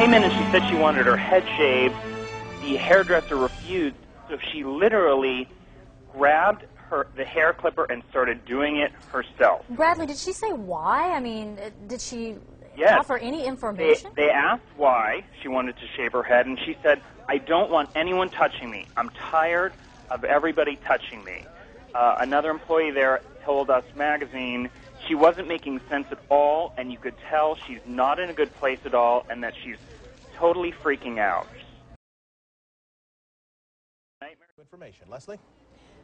came in and she said she wanted her head shaved. The hairdresser refused, so she literally grabbed the hair clipper and started doing it herself. Bradley, did she say why? I mean, did she offer any information? They asked why she wanted to shave her head, and she said, "I don't want anyone touching me. I'm tired of everybody touching me." Another employee there told Us Magazine she wasn't making sense at all, and you could tell she's not in a good place at all, and that she's totally freaking out. Information. Leslie?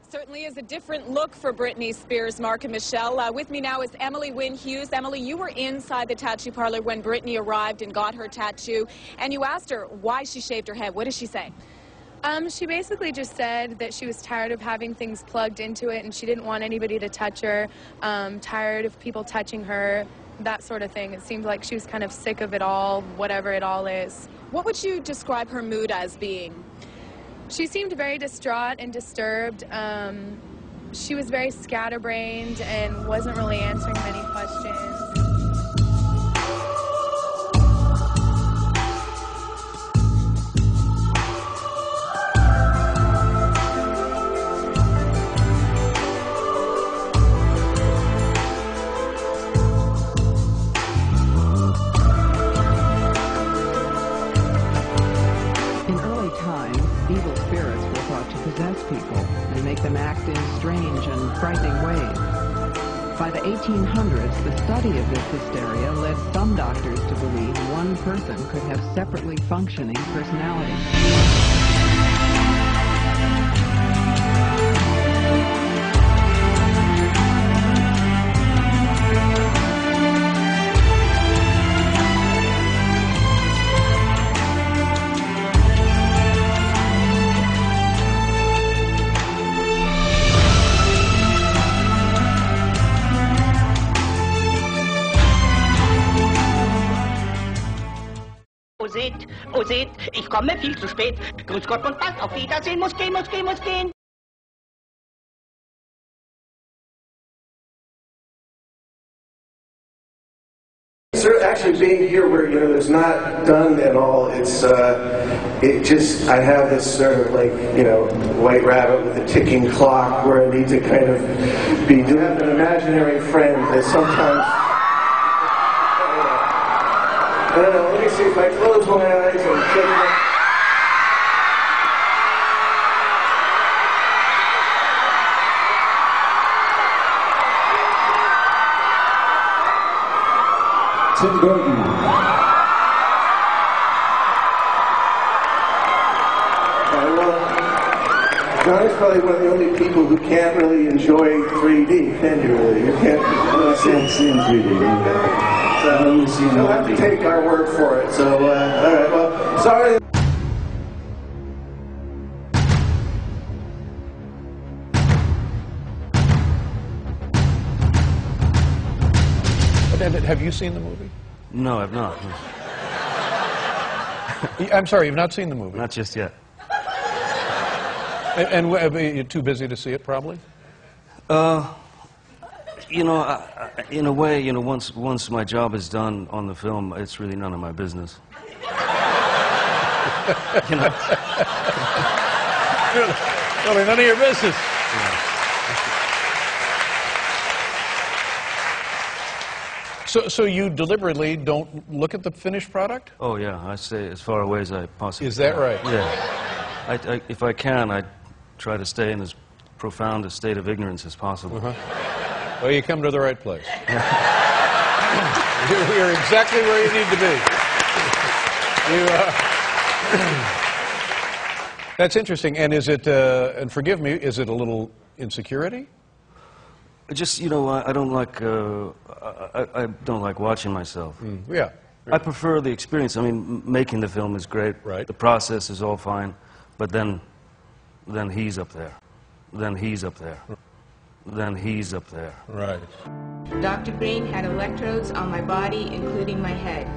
Certainly is a different look for Britney Spears, Mark and Michelle. With me now is Emily Wynn Hughes. Emily, you were inside the tattoo parlor when Britney arrived and got her tattoo, and you asked her why she shaved her head. What did she say? She basically just said that she was tired of having things plugged into it and she didn't want anybody to touch her, tired of people touching her, that sort of thing. It seemed like she was kind of sick of it all, whatever it all is. What would you describe her mood as being? She seemed very distraught and disturbed. She was very scatterbrained and wasn't really answering many questions. Evil spirits were thought to possess people and make them act in strange and frightening ways. By the 1800s, the study of this hysteria led some doctors to believe one person could have separately functioning personalities. Oh seht, ich komme viel zu spät. Grüß Gott und Dank, auf Wiedersehen, muss gehen, muss gehen, muss gehen. Actually, being here where it's not done at all, I have this sort of white rabbit with a ticking clock where I need to kind of have an imaginary friend that sometimes. I don't know, let me see if I close my eyes and take it. Tim Burton. Johnny's probably one of the only people who can't really enjoy 3D, can you really? You can't really see in 3D. You'll have to take our word for it. So, all right, well, sorry. Have you seen the movie? No, I've not. I'm sorry, you've not seen the movie? Not just yet. And you're too busy to see it, probably? In a way, once my job is done on the film, it's really none of my business. Really none of your business. Yeah. So you deliberately don't look at the finished product? Oh yeah, I stay as far away as I possibly can. Is that right? Yeah. If I can, I try to stay in as profound a state of ignorance as possible. Well, you come to the right place. You're exactly where you need to be. That's interesting. And is it, and forgive me, is it a little insecurity? Just, I don't like, I don't like watching myself. Yeah. I prefer the experience. I mean, making the film is great. Right. The process is all fine. But then he's up there. Then he's up there. Then he's up there. Right. Dr. Green had electrodes on my body, including my head.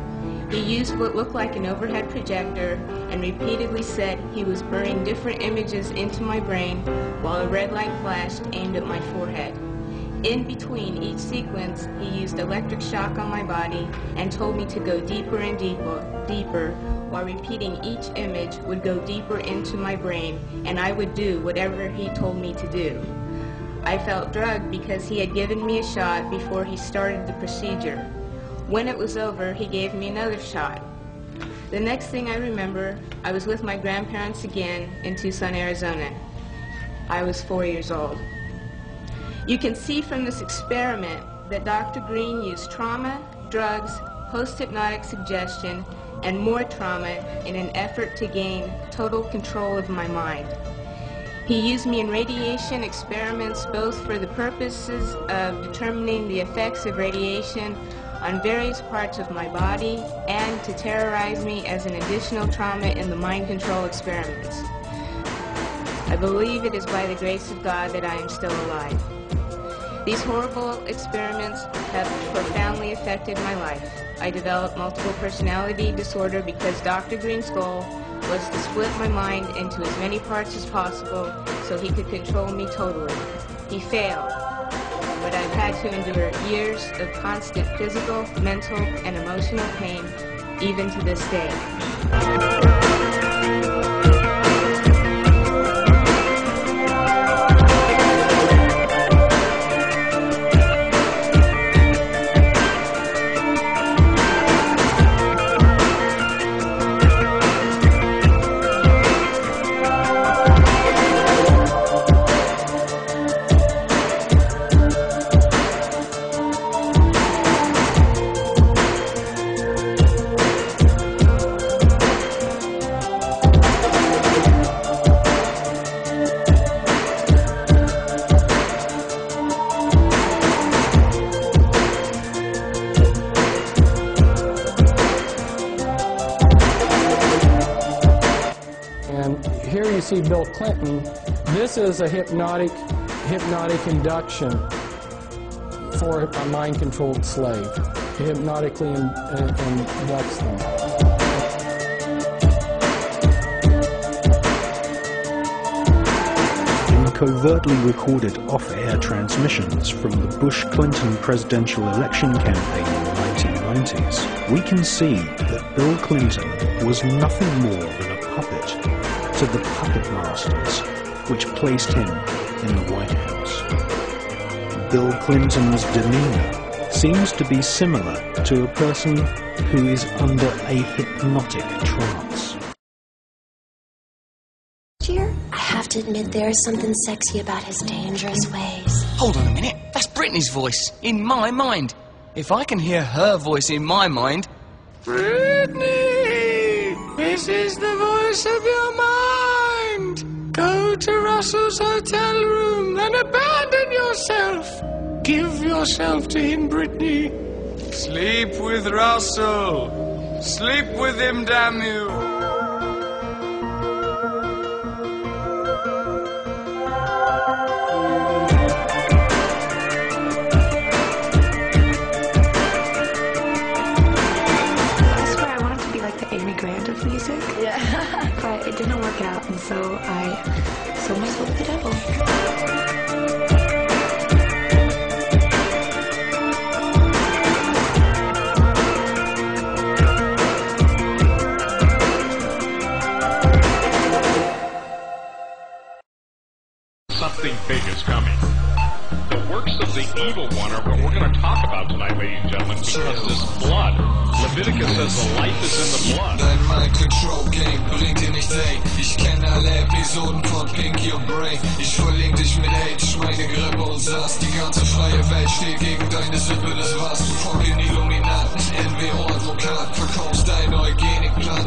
He used what looked like an overhead projector and repeatedly said he was burning different images into my brain while a red light flashed aimed at my forehead. In between each sequence, he used electric shock on my body and told me to go deeper and deeper, while repeating each image would go deeper into my brain, and I would do whatever he told me to do. I felt drugged because he had given me a shot before he started the procedure. When it was over, he gave me another shot. The next thing I remember, I was with my grandparents again in Tucson, Arizona. I was 4 years old. You can see from this experiment that Dr. Green used trauma, drugs, post-hypnotic suggestion, and more trauma in an effort to gain total control of my mind. He used me in radiation experiments both for the purposes of determining the effects of radiation on various parts of my body and to terrorize me as an additional trauma in the mind control experiments. I believe it is by the grace of God that I am still alive. These horrible experiments have profoundly affected my life. I developed multiple personality disorder because Dr. Green's goal was to split my mind into as many parts as possible so he could control me totally. He failed, but I've had to endure years of constant physical, mental, and emotional pain, even to this day. Here you see Bill Clinton. This is a hypnotic induction for a mind-controlled slave. He hypnotically inducts them. In covertly recorded off-air transmissions from the Bush-Clinton presidential election campaign in the 1990s, we can see that Bill Clinton was nothing more than a puppet to the puppet masters, which placed him in the White House. Bill Clinton's demeanor seems to be similar to a person who is under a hypnotic trance. Dear, I have to admit there is something sexy about his dangerous ways. Hold on a minute, that's Britney's voice, in my mind. If I can hear her voice in my mind... Britney! This is the voice of your mind! Go to Russell's hotel room and abandon yourself! Give yourself to him, Britney! Sleep with Russell! Sleep with him, damn you! But it didn't work out, and so I sold my soul to the devil. Something big is coming. The works of the evil one are what we're going to talk about tonight, ladies and gentlemen, because this blood, Leviticus says the life is in the blood. Dein Mind Control Game bringt dir nicht ey. Ich kenne alle Episoden von Pinky und Brain. Ich verlink dich mit Hate, Schweinegrippe und Sass. Die ganze freie Welt steht gegen deine Sippe, das war's. Du fucking Illuminaten, NWO-Advokat, verkaufst deine Eugenikplan.